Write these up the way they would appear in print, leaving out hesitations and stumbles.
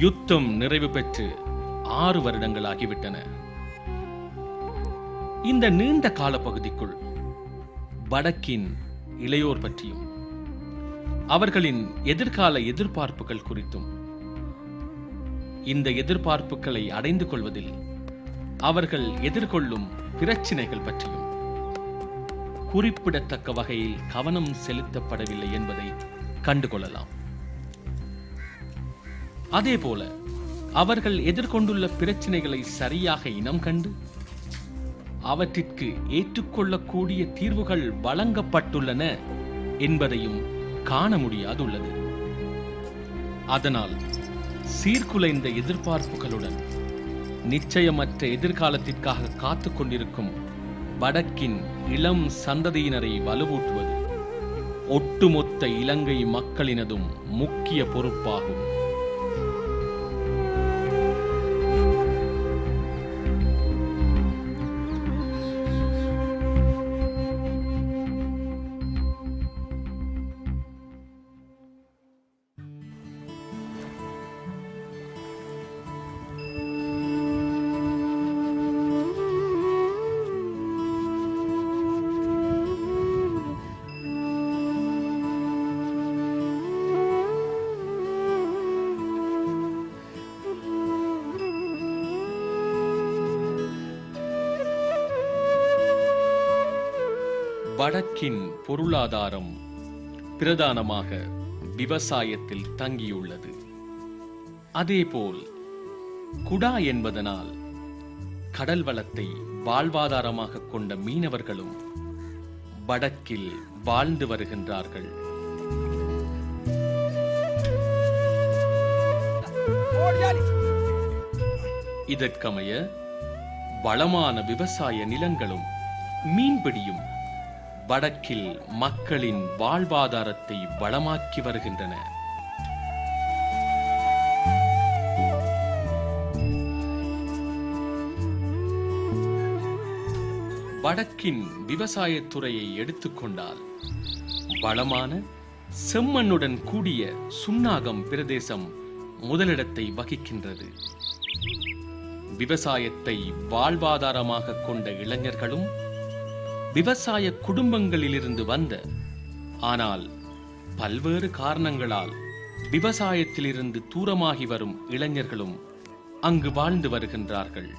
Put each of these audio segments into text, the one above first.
யுத்தம் நிறைவு பெற்று 6 வருடங்களாகிவிட்டன. இந்த நீண்ட காலப்பகுதிக்குள் வடக்கின் இளையோர் பற்றியும் அவர்களின் எதிர்கால எதிர்பார்ப்புகள் குறித்தும் இந்த எதிர்பார்ப்புகளை அடைந்து கொள்வதில் அவர்கள் எதிர்கொள்ளும் பிரச்சினைகள் பற்றியும் குறிப்பிடத்தக்க வகையில் கவனம் செலுத்தப்படவில்லை என்பதை கண்டுகொள்ளலாம். அதேபோல அவர்கள் எதிர்கொண்டுள்ள பிரச்சினைகளை சரியாக இனம் கண்டு அவற்றிற்கு ஏற்றுக்கொள்ளக்கூடிய தீர்வுகள் வழங்கப்பட்டுள்ளன என்பதையும் காண முடியாதுள்ளது. அதனால் சீர்குலைந்த எதிர்பார்ப்புகளுடன் நிச்சயமற்ற எதிர்காலத்திற்காக காத்துக் கொண்டிருக்கும் வடக்கின் இளம் சந்ததியினரை வலுவூட்டுவது ஒட்டுமொத்த இலங்கை மக்களினதும் முக்கிய பொறுப்பாகும். வடக்கின் பொருளாதாரம் பிரதானமாக விவசாயத்தில் தங்கியுள்ளது. அதேபோல் குடா என்பதனால் கடல் வளத்தை வாழ்வாதாரமாக கொண்ட மீனவர்களும் வடக்கில் வாழ்ந்து வருகின்றார்கள். இதற்கமைய வளமான விவசாய நிலங்களும் மீன்பிடியும் வடக்கில் மக்களின் வாழ்வாதாரத்தை வளமாக்கி வருகின்றன. வடக்கின் விவசாயத்துறையை எடுத்துக்கொண்டால் வளமான செம்மண்ணுடன் கூடிய சுன்னாகம் பிரதேசம் முதலிடத்தை வகிக்கின்றது. விவசாயத்தை வாழ்வாதாரமாக கொண்ட இளைஞர்களும் விவசாய குடும்பங்களிலிருந்து வந்த ஆனால் பல்வேறு காரணங்களால் விவசாயத்திலிருந்து தூரமாகி வரும் இளைஞர்களும் அங்கு வாழ்ந்து வருகின்றார்கள்.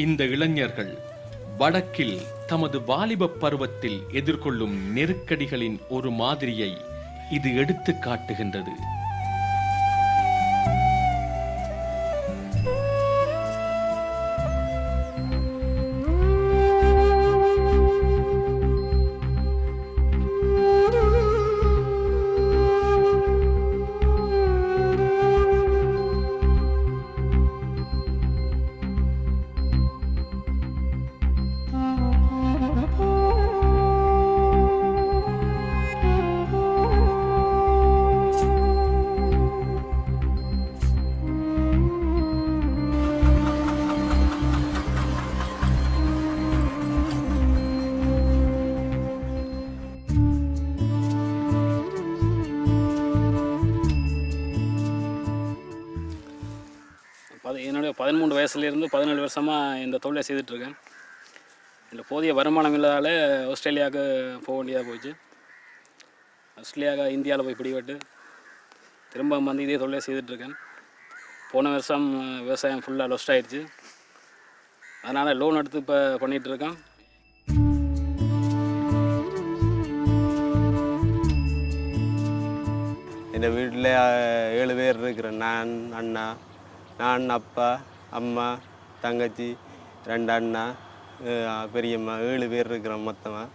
இந்த இளைஞர்கள் வடக்கில் தமது வாலிப பருவத்தில் எதிர்கொள்ளும் நெருக்கடிகளின் ஒரு மாதிரியை இது எடுத்து காட்டுகின்றது. என்னுடைய 13 வயசுலேருந்து 17 வருஷமாக இந்த தொழிலை செய்துட்ருக்கேன். இதில் போதிய வருமானம் இல்லாதால் ஆஸ்திரேலியாவுக்கு போக வேண்டியதாக போச்சு. ஆஸ்திரேலியாவுக்கு இந்தியாவில் போய் பிடிபட்டு திரும்ப வந்து இதே தொழிலை செய்துட்ருக்கேன். போன வருஷம் விவசாயம் ஃபுல்லாக லொஸ்ட் ஆகிடுச்சு. அதனால் லோன் எடுத்து இப்போ பண்ணிகிட்ருக்கேன். என் வீட்டில் 7 பேர் இருக்கிறேன். நான் அப்பா அம்மா தங்கச்சி 2 அண்ணா பெரியம்மா 7 பேர் இருக்கிறோம் மொத்தமாக.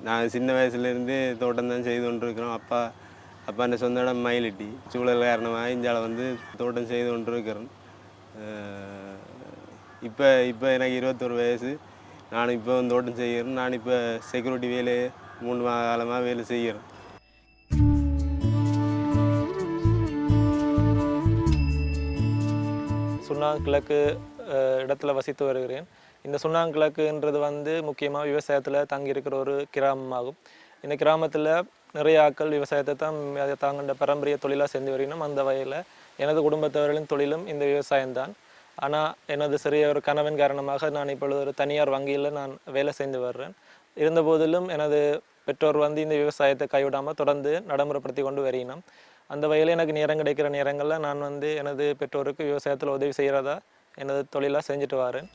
நான் சின்ன வயசுலேருந்தே தோட்டம் தான் செய்து கொண்டிருக்கிறோம். அப்பா என்ன சொந்த இடம் மயிலிட்டி சூழல் காரணமாக இந்தியாவில் வந்து தோட்டம் செய்து கொண்டிருக்கிறேன். இப்போ எனக்கு 21 வயசு. நான் இப்போ தோட்டம் செய்கிறேன். நான் இப்போ செக்யூரிட்டி வேலையை 3 காலமாக வேலை செய்கிறேன். சுன்னா கிழக்கு இடத்துல வசித்து வருகிறேன். இந்த சுண்ணாங்கிழக்குன்றது வந்து முக்கியமாக விவசாயத்தில் தங்கியிருக்கிற ஒரு கிராமமாகும். இந்த கிராமத்தில் நிறைய ஆட்கள் விவசாயத்தை தான் அதை தாங்கண்ட பாரம்பரிய தொழிலாக செஞ்சு வரணும். அந்த வகையில் எனது குடும்பத்தவர்களின் தொழிலும் இந்த விவசாயம்தான். ஆனால் எனது சிறிய ஒரு கனவின் காரணமாக நான் இப்பொழுது ஒரு தனியார் வங்கியில் நான் வேலை செஞ்சு வர்றேன். இருந்தபோதிலும் எனது பெற்றோர் வந்து இந்த விவசாயத்தை கைவிடாமல் தொடர்ந்து நடைமுறைப்படுத்தி கொண்டு வரையினோம். அந்த வகையில் எனக்கு நேரம் கிடைக்கிற நேரங்களில் நான் வந்து எனது பெற்றோருக்கு விவசாயத்தில் உதவி செய்கிறதா எனது தொழிலாக செஞ்சுட்டு வரேன்.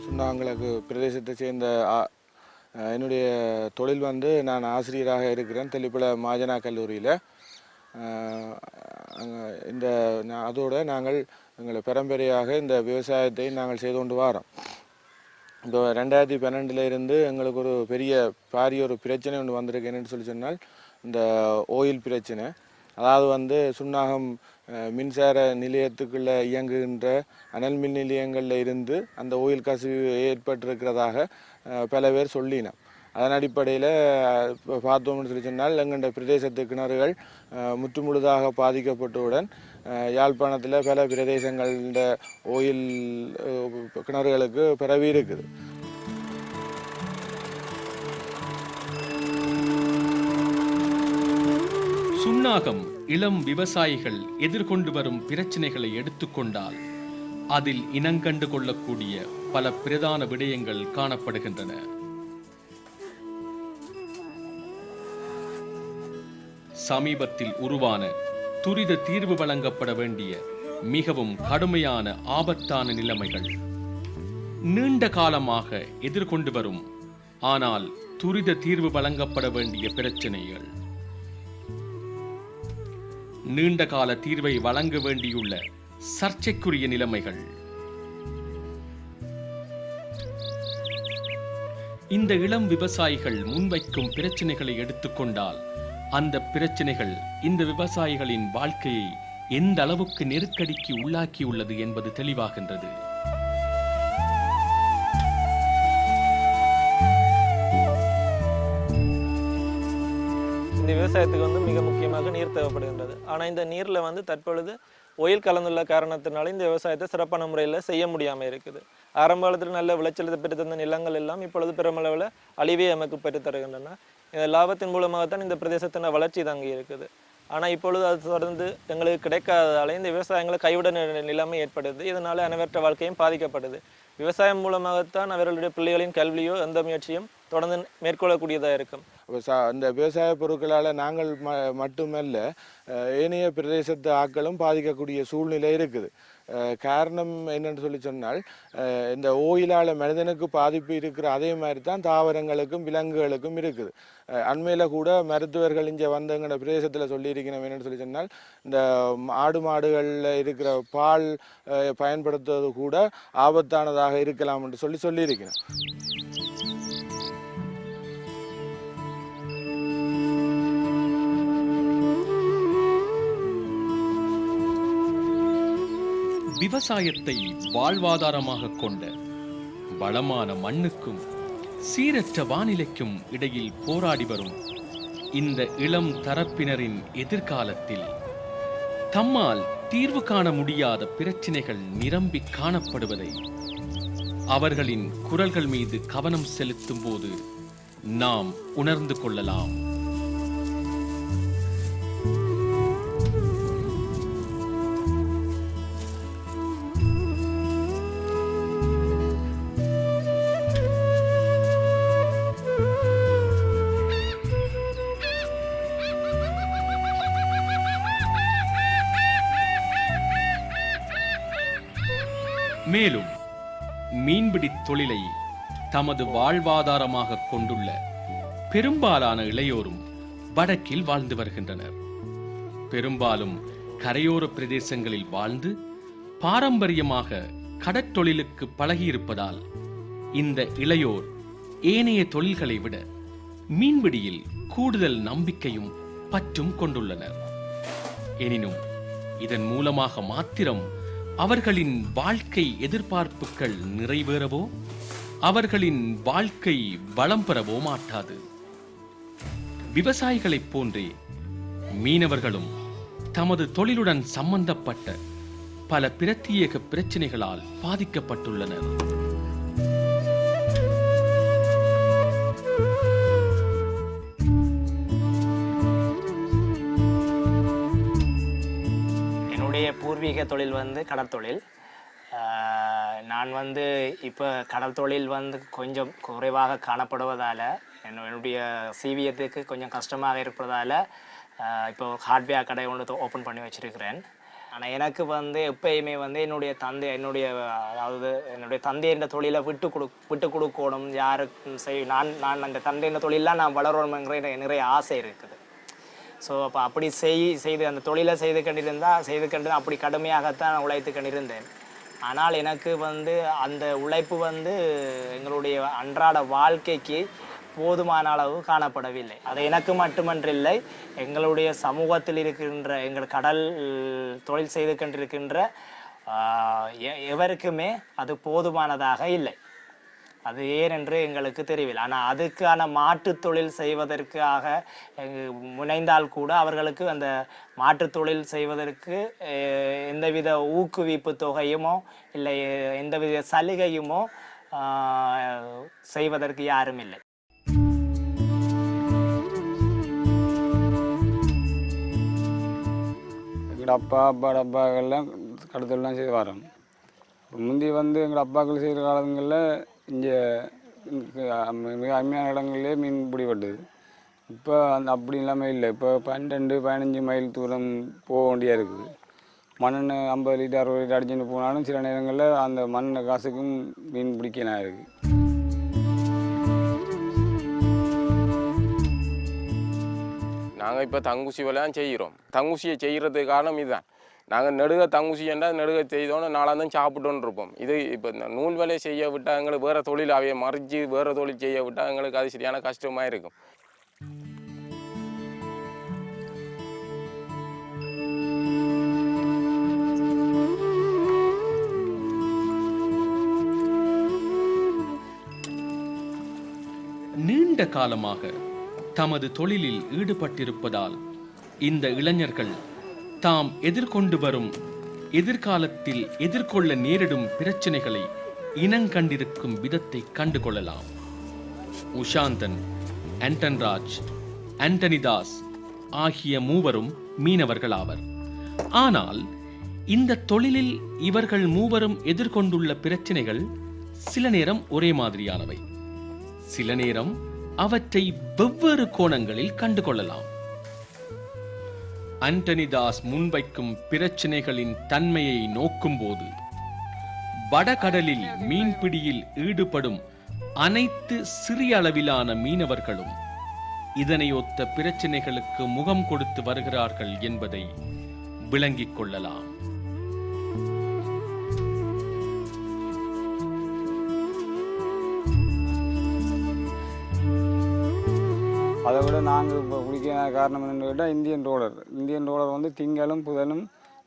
சுண்ணாங்கிழக்கு பிரதேசத்தை சேர்ந்த என்னுடைய தொழில் வந்து நான் ஆசிரியராக இருக்கிறேன் தெல்லிப்பள மாஜனா கல்லூரியில். அதோடு நாங்கள் எங்களை பரம்பரையாக இந்த விவசாயத்தை நாங்கள் செய்து கொண்டு வரோம். இப்போ 2012 இருந்து எங்களுக்கு ஒரு பாரிய ஒரு பிரச்சனை ஒன்று வந்திருக்கு. என்னென்னு சொன்னால் இந்த ஓயில் பிரச்சனை. அதாவது வந்து சுண்ணாகம் மின்சார நிலையத்துக்குள்ளே இயங்குகின்ற அனல் மின் நிலையங்களில் இருந்து அந்த ஓயில் கசிவு ஏற்பட்டிருக்கிறதாக பல பேர் சொல்லினோம். அதன் அடிப்படையில் பார்த்தோம்னு சொன்னால் எங்கள்ட பிரதேசத்து கிணறுகள் முற்றுமுழுதாக பாதிக்கப்பட்டவுடன் யாழ்ப்பாணத்தில் பல பிரதேசங்கள ஓயில் கிணறுகளுக்கு பரவி இருக்குது. சுண்ணாகம் இளம் விவசாயிகள் எதிர்கொண்டு வரும் பிரச்சனைகளை எடுத்துக்கொண்டால் அதில் இனங்கண்டு கொள்ளக்கூடிய பல பிரதான விடயங்கள் காணப்படுகின்றன. சமீபத்தில் உருவான துரித தீர்வு வழங்கப்பட வேண்டிய மிகவும் கடுமையான ஆபத்தான நிலைமைகள், நீண்ட காலமாக எதிர்கொண்டு வரும் ஆனால் துரித தீர்வு வழங்கப்பட வேண்டிய பிரச்சனைகள், நீண்ட கால தீர்வை வழங்க வேண்டியுள்ள சர்ச்சைக்குரிய நிலைமைகள். இந்த இளம் விவசாயிகள் முன்வைக்கும் பிரச்சனைகளை எடுத்துக்கொண்டால் அந்த பிரச்சனைகள் இந்த விவசாயிகளின் வாழ்க்கையை எந்த அளவுக்கு நெருக்கடிக்கு உள்ளாக்கியுள்ளது என்பது தெளிவாகின்றது. இந்த விவசாயத்துக்கு வந்து மிக முக்கியமாக நீர் தேவைப்படுகின்றது. ஆனால் இந்த நீரில் வந்து தற்பொழுது ஒயில் கலந்துள்ள காரணத்தினால இந்த விவசாயத்தை சிறப்பான முறையில் செய்ய முடியாமல் இருக்குது. ஆரம்ப காலத்தில் நல்ல விளைச்சலை பெற்று தந்த நிலங்கள் எல்லாம் இப்பொழுது பெருமளவில் அழிவே நமக்கு பெற்று தருகின்றன. இந்த லாபத்தின் மூலமாகத்தான் இந்த பிரதேசத்தின் வளர்ச்சி தங்கி இருக்குது. ஆனால் இப்பொழுது அது தொடர்ந்து எங்களுக்கு கிடைக்காததால இந்த விவசாயங்களை கைவிட நிலைமை ஏற்படுது. இதனால் அனைவற்ற வாழ்க்கையும் பாதிக்கப்படுது. விவசாயம் மூலமாகத்தான் அவர்களுடைய பிள்ளைகளின் கல்வியோ எந்த முயற்சியும் தொடர்ந்து மேற்கொள்ளக்கூடியதாக இருக்கும். இந்த விவசாய பொருட்களால் நாங்கள் மட்டுமல்ல ஏனைய பிரதேசத்து ஆட்களும் பாதிக்கக்கூடிய சூழ்நிலை இருக்குது. காரணம் என்னென்னு சொன்னால் இந்த ஓயிலால் மனிதனுக்கு பாதிப்பு இருக்கிற அதே மாதிரி தான் தாவரங்களுக்கும் விலங்குகளுக்கும் இருக்குது. அண்மையில் கூட மருத்துவர்கள் இங்கே வந்தவங்க பிரதேசத்தில் சொல்லியிருக்கணும். என்னென்னு சொன்னால் இந்த ஆடு மாடுகளில் இருக்கிற பால் பயன்படுத்துவது கூட ஆபத்தானதாக இருக்கலாம் என்று சொல்லியிருக்கணும். விவசாயத்தை வாழ்வாதாரமாக கொண்ட வளமான மண்ணுக்கும் சீரற்ற வானிலைக்கும் இடையில் போராடி வரும் இந்த இளம் தரப்பினரின் எதிர்காலத்தில் தம்மால் தீர்வு காண முடியாத பிரச்சினைகள் நிரம்பி காணப்படுவதை அவர்களின் குரல்கள் மீது கவனம் செலுத்தும் போது நாம் உணர்ந்து கொள்ளலாம். மேலும் மீன்பிடி தொழிலை தமது வாழ்வாதாரமாக கொண்டுள்ள பெரும்பாலான இளையோரும் வடக்கில் வாழ்ந்து வருகின்றனர். பெரும்பாலும் கரையோர பிரதேசங்களில் வாழ்ந்து பாரம்பரியமாக கடற்றொழிலுக்கு பழகியிருப்பதால் இந்த இளையோர் ஏனைய தொழில்களை விட மீன்பிடியில் கூடுதல் நம்பிக்கையும் பற்றும் கொண்டுள்ளனர். எனினும் இதன் மூலமாக மாத்திரம் அவர்களின் வாழ்க்கை எதிர்பார்ப்புகள் நிறைவேறவோ அவர்களின் வாழ்க்கை வளம் பெறவோ மாட்டாது. விவசாயிகளைப் போன்றே மீனவர்களும் தமது தொழிலுடன் சம்பந்தப்பட்ட பல பிரத்யேக பிரச்சனைகளால் பாதிக்கப்பட்டுள்ளனர். என்னுடைய பூர்வீக தொழில் வந்து கடற்தொழில். நான் வந்து இப்போ கடல் தொழில் வந்து கொஞ்சம் குறைவாக காணப்படுவதால் என்னுடைய சீவியத்துக்கு கொஞ்சம் கஷ்டமாக இருப்பதால் இப்போ ஹார்ட்வேர் கடை ஒன்று ஓப்பன் பண்ணி வச்சுருக்கிறேன். ஆனால் எனக்கு வந்து எப்பயுமே வந்து என்னுடைய தந்தையின் தொழிலை விட்டு கொடுக்கணும், யாருக்கு நான் அந்த தந்தையின் தொழிலெலாம் நான் வளரணுங்கிற நிறைய ஆசை இருக்குது. ஸோ அப்போ அப்படி செய்து அந்த தொழிலை செய்து கண்டு அப்படி கடுமையாகத்தான் நான் உழைத்து கொண்டிருந்தேன். ஆனால் எனக்கு வந்து அந்த உழைப்பு வந்து எங்களுடைய அன்றாட வாழ்க்கைக்கு போதுமான அளவு காணப்படவில்லை. அது எனக்கு மட்டுமன்றில்லை, எங்களுடைய சமூகத்தில் இருக்கின்ற எங்கள் கடல் தொழில் செய்து கொண்டிருக்கின்ற எவருக்குமே அது போதுமானதாக இல்லை. அது ஏனென்று எங்களுக்கு தெரியவில்லை. ஆனால் அதுக்கான மாற்றுத் தொழில் செய்வதற்காக முனைந்தால் கூட அவர்களுக்கு அந்த மாற்றுத் தொழில் செய்வதற்கு எந்தவித ஊக்குவிப்பு தொகையுமோ இல்லை எந்தவித சலுகையுமோ செய்வதற்கு யாரும் இல்லை. எங்களோட அப்பாக்கள்லாம் கடத்தலாம் செய்து வரோம். முந்தி வந்து எங்கள் அப்பாக்கள் செய்கிற காலங்களில் இங்கே மிக அருமையான இடங்கள்லேயே மீன் பிடிபட்டது. இப்போ அப்படி இல்லாமல் இல்லை. இப்போ 12-15 மைல் தூரம் போக வேண்டியாக இருக்குது. மண் 50 லிட்டர் 60 லிட்டர் அடிச்சுட்டு போனாலும் சில நேரங்களில் அந்த மண் காசுக்கும் மீன் பிடிக்கலாம் இருக்குது. நாங்கள் இப்போ தங்குசி வேலைதான் செய்கிறோம். தங்குசியை செய்கிறதுக்கு காரணம் இதுதான். நாங்கள் நெடுக தங்குசி என்றால் நெடுக செய்தோன்னு நாளாந்தான் சாப்பிட்டோன்னு இருப்போம். இது இப்போ இந்த நூல் வேலையை செய்ய விட்டால் எங்களுக்கு வேறு தொழில் அவையை மறைச்சி வேறு தொழில் செய்ய விட்டால் எங்களுக்கு அது சரியான கஷ்டமாக இருக்கும். நீண்ட காலமாக தமது தொழிலில் ஈடுபட்டிருப்பதால் இந்த இளைஞர்கள் தாம் எதிர்கொண்டு வரும் எதிர்காலத்தில் எதிர்கொள்ள நேரிடும் பிரச்சனைகளை இனங்கண்டிருக்கும் விதத்தை கண்டுகொள்ளலாம். உஷாந்தன், ஆண்டன்ராஜ், ஆண்டனிதாஸ் ஆகிய மூவரும் மீனவர்களாவர். ஆனால் இந்த தொழிலில் இவர்கள் மூவரும் எதிர்கொண்டுள்ள பிரச்சனைகள் சில நேரம் ஒரே மாதிரியானவை, சில நேரம் அவற்றை வெவ்வேறு கோணங்களில் கண்டுகொள்ளலாம். ஆண்டனிதாஸ் முன்வைக்கும் பிரச்சனைகளின் தன்மையை நோக்கும்போது வடகடலில் மீன்பிடியில் ஈடுபடும் அனைத்து சிறிய அளவிலான மீனவர்களும் இதனையொத்த பிரச்சனைகளுக்கு முகம் கொடுத்து வருகிறார்கள் என்பதை விளங்கிக் கொள்ளலாம். அதை விட நாங்கள் இப்போ பிடிக்க காரணம் என்னென்னு கேட்டால் இந்தியன் ரோலர் வந்து திங்களும் புதனும்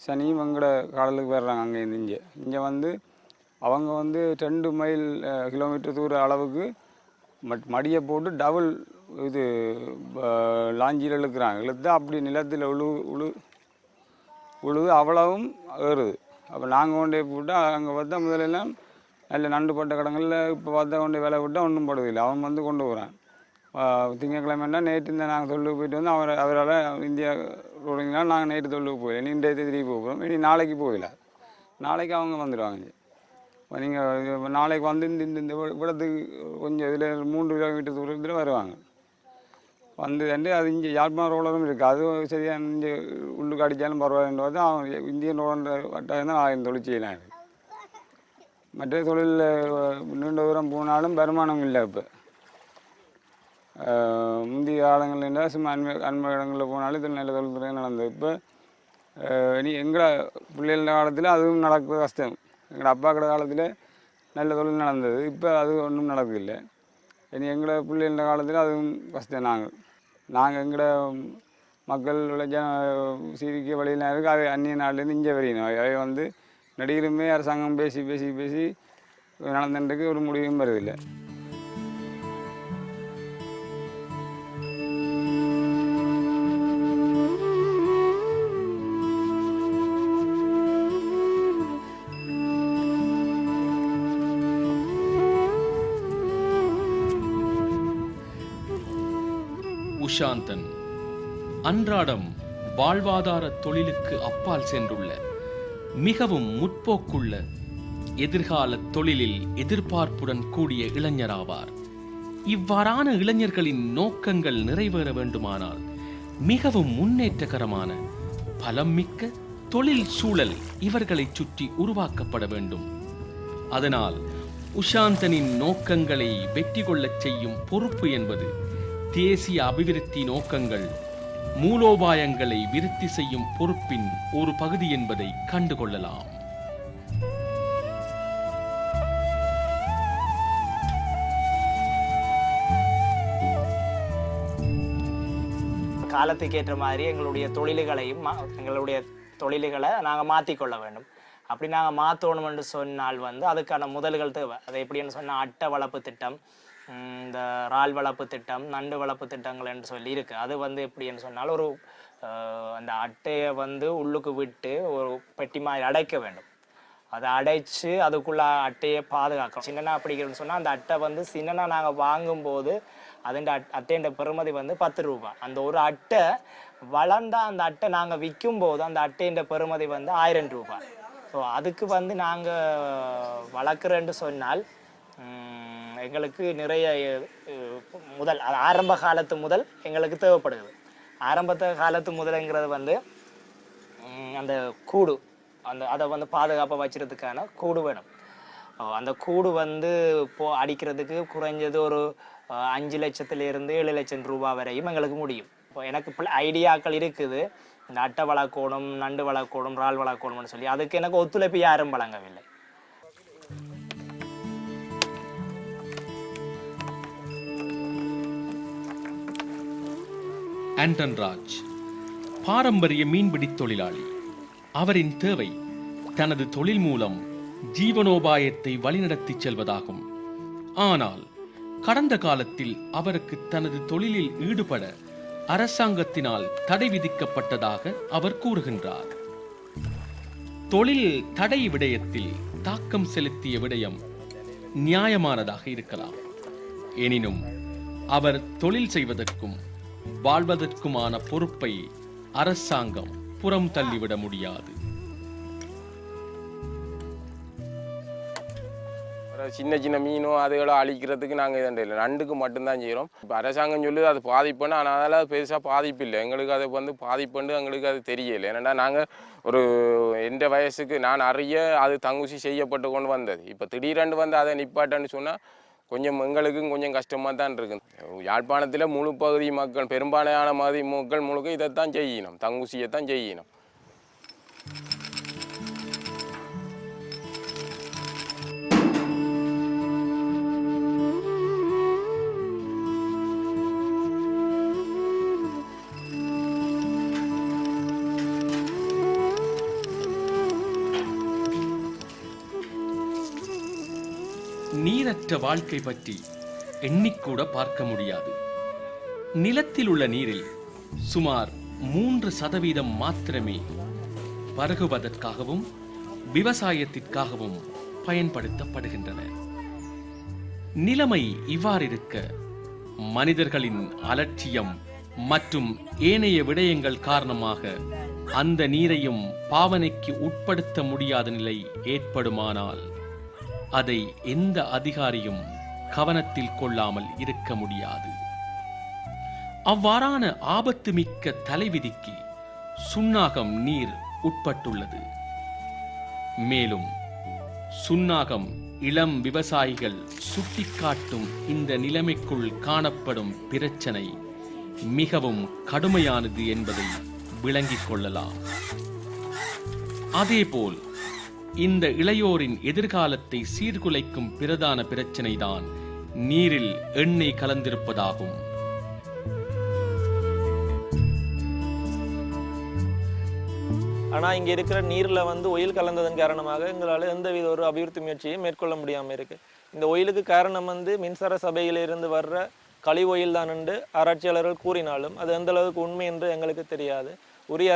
சனியும் எங்களோட கடலுக்கு வர்றாங்க. அங்கேருந்து இங்கே வந்து அவங்க வந்து 2 மைல் கிலோமீட்டர் தூர அளவுக்கு மடியை போட்டு டபுள் இது லாஞ்சியில் இழுத்து அப்படி நிலத்தில் உழுது அவ்வளவும் ஏறுது. அப்போ நாங்கள் கொண்டே போட்டால் அங்கே பார்த்தா முதலெல்லாம் நல்ல நண்டு பட்ட கடங்களில் இப்போ பார்த்தா கொண்டே வேலை விட்டால் ஒன்றும் படுவதில்லை. அவன் வந்து கொண்டு போகிறான். திங்கக்கிழமைன்னா நேற்று இந்த நாங்கள் தொழிலுக்கு போயிட்டு வந்து அவரால் இந்தியா ரோடுங்களாம் நாங்கள் நேற்று தொழிலுக்கு போயிடல. இன்றைய திருப்பி போகிறோம். இனி நாளைக்கு போகல. நாளைக்கு அவங்க வந்துடுவாங்க. இப்போ நீங்கள் நாளைக்கு வந்து இந்த இடத்துக்கு கொஞ்சம் இதில் 3 கிலோமீட்டர் தூரத்தில் வருவாங்க. வந்து அது இங்கே யாழ்ப்பாணம் ரோலரும் இருக்குது. அது சரியாக இங்கே உள்ளுக்கு அடித்தாலும் பரவாயில்லன்றது அவன் இந்தியன் ரோலன்ற வட்டாயம் தான் 1000 தொழில் செய்யலாம். மற்ற தொழிலில் நீண்ட தூரம் போனாலும் வருமானம் இல்லை. இப்போ முந்தைய காலங்களில் சும்மா அண்மை இடங்களில் போனாலும் இது நல்ல தொழில்துறை நடந்தது. இப்போ இனி எங்களோட பிள்ளைகள காலத்தில் அதுவும் நடக்குது கஷ்டம். எங்களோட அப்பாக்கிற காலத்தில் நல்ல தொழில் நடந்தது. இப்போ அது ஒன்றும் நடக்குதில்லை. இனி எங்களோட பிள்ளைகள காலத்தில் அதுவும் கஷ்டம். நாங்கள் எங்களோட மக்கள் சீதிக்க வழியில் இருக்குது. அவை அந்நிய நாட்டிலேருந்து இங்கே வரையணும். அவை வந்து நடிகருமே அரசாங்கம் பேசி நடந்துட்டுருக்கு. ஒரு முடிவும் வருதில்லை. உஷாந்தன் அன்றாடம் வாழ்வாதார தொழிலுக்கு அப்பால் சென்றுள்ள மிகவும் முற்போக்குள்ள எதிர்கால தொழிலில் எதிர்பார்ப்புடன் கூடிய இளைஞராவார். இவ்வாறான இளைஞர்களின் நோக்கங்கள் நிறைவேற வேண்டுமானால் மிகவும் முன்னேற்றகரமான பலம் மிக்க தொழில் சூழல் இவர்களை சுற்றி உருவாக்கப்பட வேண்டும். அதனால் உஷாந்தனின் நோக்கங்களை வெற்றி கொள்ளச் செய்யும் பொறுப்பு என்பது தேசிய அபிவிருத்தி நோக்கங்கள் மூலோபாயங்களை விருத்தி செய்யும் பொறுப்பின் ஒரு பகுதி என்பதை கண்டுகொள்ளலாம். காலத்துக்கு ஏற்ற மாதிரி எங்களுடைய தொழில்களை நாங்கள் மாற்றிக்கொள்ள வேண்டும். அப்படி நாங்கள் மாற்றணும்னு சொன்னால் அதுக்கான முதல்கள் தேவை. அது எப்படின்னு சொன்னால் அட்டை வளர்ப்பு திட்டம், இந்த இறால் வளர்ப்பு திட்டம், நண்டு வளர்ப்பு திட்டங்கள் என்று சொல்லி இருக்குது. அது எப்படின்னு சொன்னால் ஒரு அந்த அட்டையை உள்ளுக்கு விட்டு ஒரு பெட்டி மாதிரி அடைக்க வேண்டும். அதை அடைச்சு அதுக்குள்ளே அட்டையை பாதுகாக்கணும். சின்னனா அப்படிங்கிறன்னு சொன்னால் அந்த அட்டை சின்னனா நாங்கள் வாங்கும்போது அதுண்ட அட்டையின் பெறுமதி 10 ரூபாய். அந்த ஒரு அட்டை வளர்ந்தால் அந்த அட்டை நாங்கள் விற்கும்போது அந்த அட்டையின் பெறுமதி 1000 ரூபாய். ஸோ அதுக்கு நாங்கள் வளர்க்குறேன்னு சொன்னால் எங்களுக்கு நிறைய ஆரம்ப காலத்து முதல் எங்களுக்கு தேவைப்படுது. ஆரம்ப காலத்து முதல்ங்கிறது அந்த கூடு, அதை பாதுகாப்பாக வச்சுறதுக்கான கூடு வேணும். அந்த கூடு இப்போ அடிக்கிறதுக்கு குறைஞ்சது ஒரு 5 லட்சத்திலிருந்து 7 லட்சம் ரூபாய் வரையும் எங்களுக்கு முடியும். இப்போ எனக்கு ஐடியாக்கள் இருக்குது, இந்த அட்டை வளர்க்கணும், நண்டு வளர்க்கணும், இறால் வளர்க்கணும்னு சொல்லி. அதுக்கு எனக்கு ஒத்துழைப்பு யாரும் வழங்கவில்லை. ஆண்டன் ராஜ் பாரம்பரிய மீன்பிடி தொழிலாளி. அவரின் தேவை தனது தொழில் மூலம் ஜீவனோபாயத்தை வழிநடத்தி செல்வதாகும். ஆனால் கடந்த காலத்தில் அவருக்கு தனது தொழிலில் ஈடுபட அரசாங்கத்தினால் தடை விதிக்கப்பட்டதாக அவர் கூறுகின்றார். தொழில் தடை விடயத்தில் தாக்கம் செலுத்திய விடயம் நியாயமானதாக இருக்கலாம். எனினும் அவர் தொழில் செய்வதற்கும் வாழ்வதற்குமான பொறுப்பை அரசாங்கம் புறம் தள்ளிவிட முடியாது. சின்ன சின்ன மீனோ அதுகளோ அழிக்கிறதுக்கு நாங்கள் இதை நண்டுக்கு மட்டும்தான் செய்கிறோம். இப்போ அரசாங்கம் சொல்லுது அது பாதிப்புன்னு, ஆனால் அதனால் அது பெருசாக பாதிப்பு இல்லை. எங்களுக்கு அதை பாதிப்புன்னு எங்களுக்கு அது தெரியலை. ஏன்னா நாங்கள் ஒரு எந்த வயசுக்கு நான் அறிய அது தங்குசி செய்யப்பட்டு கொண்டு வந்தது. இப்போ திடீரென்று அதை நிப்பாட்டன்னு சொன்னால் கொஞ்சம் எங்களுக்கும் கொஞ்சம் கஷ்டமாக தான் இருக்குது. யாழ்ப்பாணத்தில் முழு பகுதி மக்கள், பெரும்பாலான மக்கள் முழுக்க இதைத்தான் செய்யணும், தங்குசியை தான் செய்யணும். நீரற்ற வாழ்க்கை பற்றி எண்ணிக்கூட பார்க்க முடியாது. நிலத்தில் உள்ள நீரில் சுமார் 3% மாத்திரமே பருகுவதற்காகவும் விவசாயத்திற்காகவும் பயன்படுத்தப்படுகின்றன. நிலைமை இவ்வாறிருக்க மனிதர்களின் அலட்சியம் மற்றும் ஏனைய விடயங்கள் காரணமாக அந்த நீரையும் பாவனைக்கு உட்படுத்த முடியாத நிலை ஏற்படுமானால் அதை எந்த அதிகாரியும் கவனத்தில் கொள்ளாமல் இருக்க முடியாது. அவ்வாறான ஆபத்து மிக்க தலைவிதிக்கு சுன்னாகம் நீர் உட்பட்டுள்ளது. மேலும் சுன்னாகம் இளம் விவசாயிகள் சுட்டிக்காட்டும் இந்த நிலைமைக்குள் காணப்படும் பிரச்சனை மிகவும் கடுமையானது என்பதை விளங்கிக் கொள்ளலாம். அதேபோல் இந்த இளையோரின் எதிர்காலத்தை சீர்குலைக்கும் பிரதான பிரச்சனைதான் நீரில் எண்ணெய் கலந்திருப்பதாகும். ஆனால் இங்கே இருக்கிற நீரில் ஒயில் கலந்ததன் காரணமாக எங்களால் எந்தவித ஒரு அபிவிருத்தி முயற்சியும் மேற்கொள்ள முடியாமல் இருக்குது. இந்த ஒயிலுக்கு காரணம் மின்சார சபையிலிருந்து வர்ற கழிவு ஒயில் தான் என்று ஆராய்ச்சியாளர்கள் கூறினாலும் அது எந்த அளவுக்கு உண்மை என்று எங்களுக்கு தெரியாது. உரிய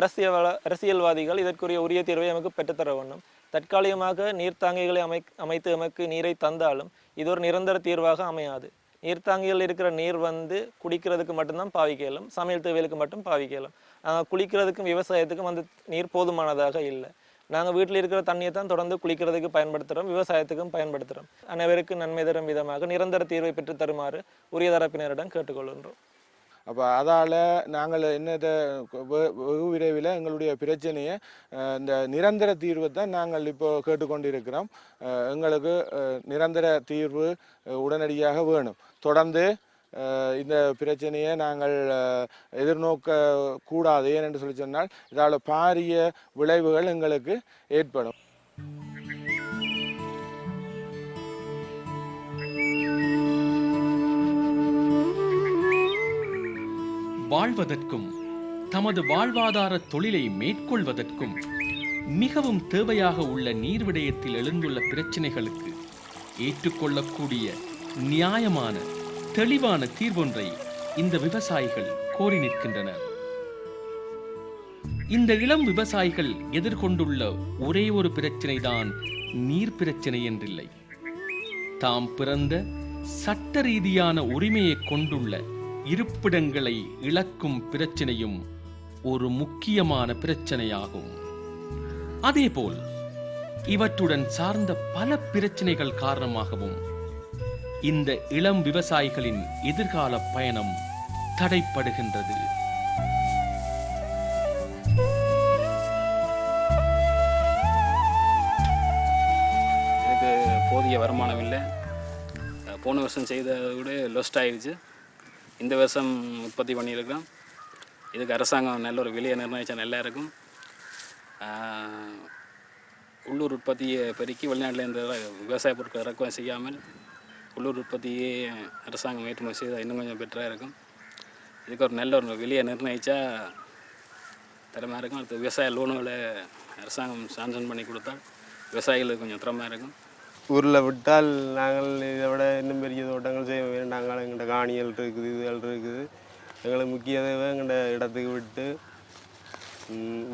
அரசியல்வாதிகள் இதற்குரிய உரிய தீர்வை நமக்கு பெற்றுத்தர வேண்டும். தற்காலிகமாக நீர்த்தாங்கிகளை அமைத்து எமக்கு நீரை தந்தாலும் இது ஒரு நிரந்தர தீர்வாக அமையாது. நீர்த்தாங்கிகள் இருக்கிற நீர் வந்து குடிக்கிறதுக்கு மட்டும்தான் பாவிக்கலாம், சமையல் தேவைகளுக்கு மட்டும் பாவிக்கலாம். குளிக்கிறதுக்கும் விவசாயத்துக்கும் அந்த நீர் போதுமானதாக இல்லை. நாங்கள் வீட்டில் இருக்கிற தண்ணியை தான் தொடர்ந்து குளிக்கிறதுக்கு பயன்படுத்துகிறோம், விவசாயத்துக்கும் பயன்படுத்துகிறோம். அனைவருக்கும் நன்மை தரும் விதமாக நிரந்தர தீர்வை பெற்று தருமாறு உரிய தரப்பினரிடம் கேட்டுக்கொள்கின்றோம். அப்போ அதால் நாங்கள் என்னதை வெகு விரைவில் எங்களுடைய பிரச்சனையை இந்த நிரந்தர தீர்வை தான் நாங்கள் இப்போ கேட்டுக்கொண்டிருக்கிறோம். எங்களுக்கு நிரந்தர தீர்வு உடனடியாக வேணும். தொடர்ந்து இந்த பிரச்சனையை நாங்கள் எதிர்நோக்க கூடாது. ஏனென்று சொல்லி சொன்னால் இதால் பாரிய விளைவுகள் எங்களுக்கு ஏற்படும். வாழ்வதற்கும் தமது வாழ்வாதார தொழிலை மேற்கொள்வதற்கும் மிகவும் தேவையாக உள்ள நீர் விடயத்தில் எழுந்துள்ள பிரச்சனைகளுக்கு ஏற்றுக்கொள்ளக்கூடிய நியாயமான தெளிவான தீர்வொன்றை இந்த விவசாயிகள் கோரி நிற்கின்றனர். இந்த இளம் விவசாயிகள் எதிர்கொண்டுள்ள ஒரே ஒரு பிரச்சனைதான் நீர் பிரச்சனை என்றில்லை. தாம் பிறந்த சட்ட ரீதியான உரிமையை கொண்டுள்ள இருப்பிடங்களை இழக்கும் பிரச்சனையும் ஒரு முக்கியமான பிரச்சனையாகும். அதேபோல் இவற்றுடன் சார்ந்த பல பிரச்சனைகள் காரணமாகவும் இந்த இளம் விவசாயிகளின் எதிர்கால பயணம் தடைப்படுகின்றது. எனக்கு போதிய வருமானம் இல்லை. போன வருஷம் செய்ததை விட லொஸ்ட் ஆகிடுச்சு. இந்த வருஷம் உற்பத்தி பண்ணியிருக்கிறோம். இதுக்கு அரசாங்கம் நல்ல ஒரு விலையை நிர்ணயித்தா நல்லா இருக்கும். உள்ளூர் உற்பத்தியை பெருக்கி வெளிநாட்டிலேருந்து விவசாய பொருட்கள் இறக்குமதி செய்யாமல் உள்ளூர் உற்பத்தியே அரசாங்கம் ஏற்றுமதி செய்தால் இன்னும் கொஞ்சம் பெட்டராக இருக்கும். இதுக்கு ஒரு நல்ல ஒரு விலையை நிர்ணயித்தா திறமையாக இருக்கும். அடுத்து விவசாய லோனுகளை அரசாங்கம் சாங்ஷன் பண்ணி கொடுத்தால் விவசாயிகளுக்கு கொஞ்சம் திறமையாக இருக்கும். ஊரில் விட்டால் நாங்கள் இதை விட இன்னும் பெரிய தோட்டங்கள் செய்ய வேண்டும். நாங்கள் எங்கள்கிட்ட காணிகள் இருக்குது, இதுகள் இருக்குது. எங்களுக்கு முக்கிய தேவை எங்கள்கிட்ட இடத்துக்கு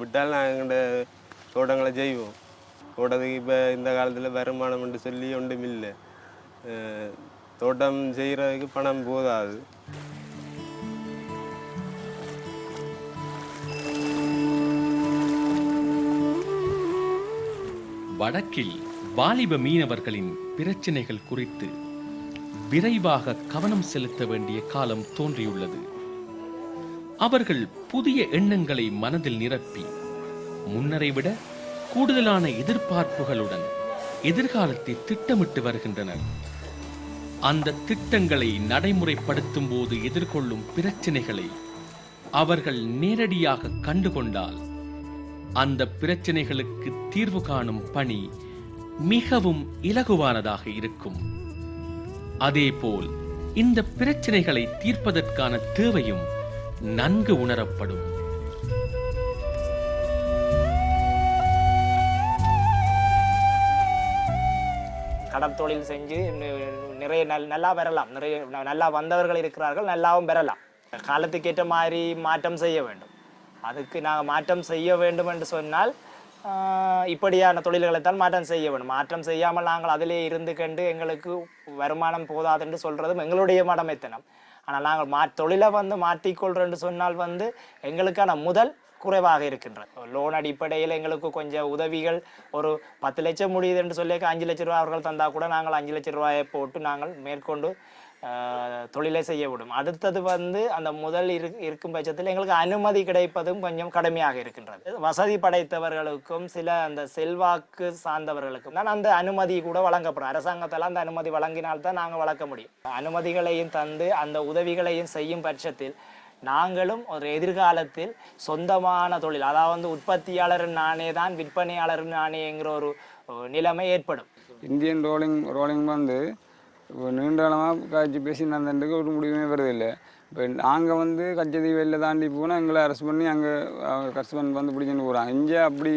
விட்டால் நாங்கள் எங்கள்கிட்ட தோட்டங்களை செய்வோம். தோட்டத்துக்கு இப்போ இந்த காலத்தில் வருமானம் என்று சொல்லி ஒன்றும் இல்லை. தோட்டம் செய்கிறதுக்கு பணம் போதாது. வடக்கில் வாலிப மீனவர்களின் பிரச்சனைகள் குறித்து விரைவாக கவனம் செலுத்த வேண்டிய காலம் தோன்றியுள்ளது. அவர்கள் புதிய எண்ணங்களை மனதில் நிரப்பி முன்னரை விட கூடுதலான எதிர்பார்ப்புகளுடன் எதிர்காலத்தை திட்டமிட்டு வருகின்றனர். அந்த திட்டங்களை நடைமுறைப்படுத்தும் போது எதிர்கொள்ளும் பிரச்சனைகளை அவர்கள் நேரடியாக கண்டுகொண்டால் அந்த பிரச்சனைகளுக்கு தீர்வு காணும் பணி மிகவும் இலகுவானதாக இருக்கும். அதேபோல் இந்த பிரச்சனைகளை தீர்ப்பதற்கான தேவையும் நன்கு உணரப்படும். கடற்தொழில் செஞ்சு நிறைய நல்லா பெறலாம். நிறைய நல்லா வந்தவர்கள் இருக்கிறார்கள், நல்லாவும் பெறலாம். காலத்துக்கு ஏற்ற மாதிரி மாற்றம் செய்ய வேண்டும். அதுக்கு நாங்கள் மாற்றம் செய்ய வேண்டும் என்று சொன்னால் இப்படியான தொழில்களைத்தான் மாற்றம் செய்ய வேண்டும். மாற்றம் செய்யாமல் நாங்கள் அதிலே இருந்து கண்டு எங்களுக்கு வருமானம் போதாது என்று சொல்கிறதும் எங்களுடைய மடமைத்தனம். ஆனால் நாங்கள் தொழிலை மாற்றிக்கொள்றோன்னு சொன்னால் எங்களுக்கான முதல் குறைவாக இருக்கின்றது. லோன் அடிப்படையில் எங்களுக்கு கொஞ்சம் உதவிகள் ஒரு 10 லட்சம் முடியுது என்று சொல்லி 5 லட்ச ரூபா அவர்கள் தந்தால் கூட நாங்கள் 5 லட்ச ரூபாயை போட்டு நாங்கள் மேற்கொண்டு தொழிலை செய்ய விடும். அடுத்தது அந்த முதல் இருக்கும் பட்சத்தில் எங்களுக்கு அனுமதி கிடைப்பதும் கொஞ்சம் கடுமையாக இருக்கின்றது. வசதி படைத்தவர்களுக்கும் சில அந்த செல்வாக்கு சார்ந்தவர்களுக்கும் தான் அந்த அனுமதி கூட வழங்கப்படும். அரசாங்கத்தால் அந்த அனுமதி வழங்கினால்தான் நாங்கள் வளர்க்க முடியும். அனுமதிகளையும் தந்து அந்த உதவிகளையும் செய்யும் பட்சத்தில் நாங்களும் ஒரு எதிர்காலத்தில் சொந்தமான தொழில், அதாவது உற்பத்தியாளர் நானே தான் விற்பனையாளர் நானேங்கிற ஒரு நிலைமை ஏற்படும். இந்தியன் ரோலிங் இப்போ நீண்ட காலமாக காய்ச்சி பேசி நடந்துட்டுக்கு ஒரு முடிவுமே வருதில்லை. இப்போ நாங்கள் கச்சதீவு வெளில தாண்டி போனால் எங்களை அரெஸ்ட் பண்ணி அங்கே கஸ்டமர் பிடிச்சின்னு போகிறாங்க. இங்கே அப்படி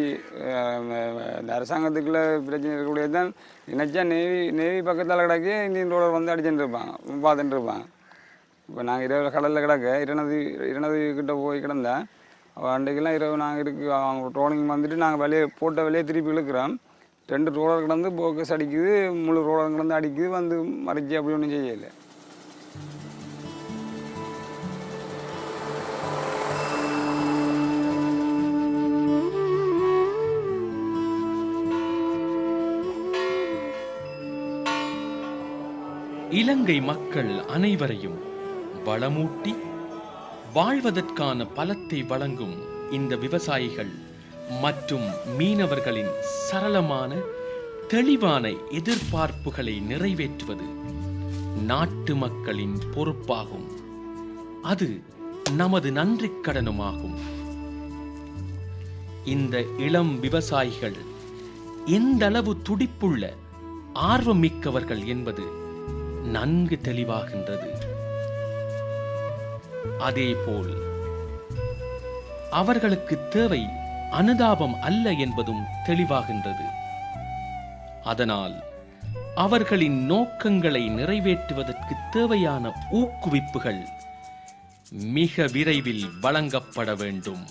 இந்த அரசாங்கத்துக்குள்ளே பிரச்சனை இருக்கக்கூடிய தான் நினச்சா நேவி பக்கத்தில் கிடக்கி இந்தியன் ரோலர் அடிச்சுட்டு இருப்பாங்க, பார்த்துட்டு இருப்பாங்க. இப்போ நாங்கள் இரவு கடலில் கிடக்க இரணது கிட்ட போய் கிடந்தேன். அன்றைக்கெல்லாம் இரவு நாங்கள் அவங்க ட்ரோலிங் நாங்கள் போட்ட வெளியே திருப்பி இழுக்கிறோம். 2 ரோலர் கிடந்து போக்கஸ் அடிக்குது, முழு ரோலர் கிடந்து அடிக்குது, மறைச்சி அப்படி ஒன்றும் செய்யலை. இலங்கை மக்கள் அனைவரையும் வளமூட்டி வாழ்வதற்கான பலத்தை வழங்கும் இந்த விவசாயிகள் மற்றும் மீனவர்களின் சரளமான தெளிவான எதிர்பார்ப்புகளை நிறைவேற்றுவது நாட்டு மக்களின் பொறுப்பாகும். அது நமது நன்றிக் கடனுமாகும். இந்த இளம் விவசாயிகள் எந்த அளவு துடிப்புள்ள ஆர்வம் மிக்கவர்கள் என்பது நன்கு தெளிவாகின்றது. அதேபோல் அவர்களுக்கு தேவை அனுதாபம் அல்ல என்பதும் தெளிவாகின்றது. அதனால் அவர்களின் நோக்கங்களை நிறைவேற்றுவதற்கு தேவையான ஊக்குவிப்புகள் மிக விரைவில் வழங்கப்பட வேண்டும்.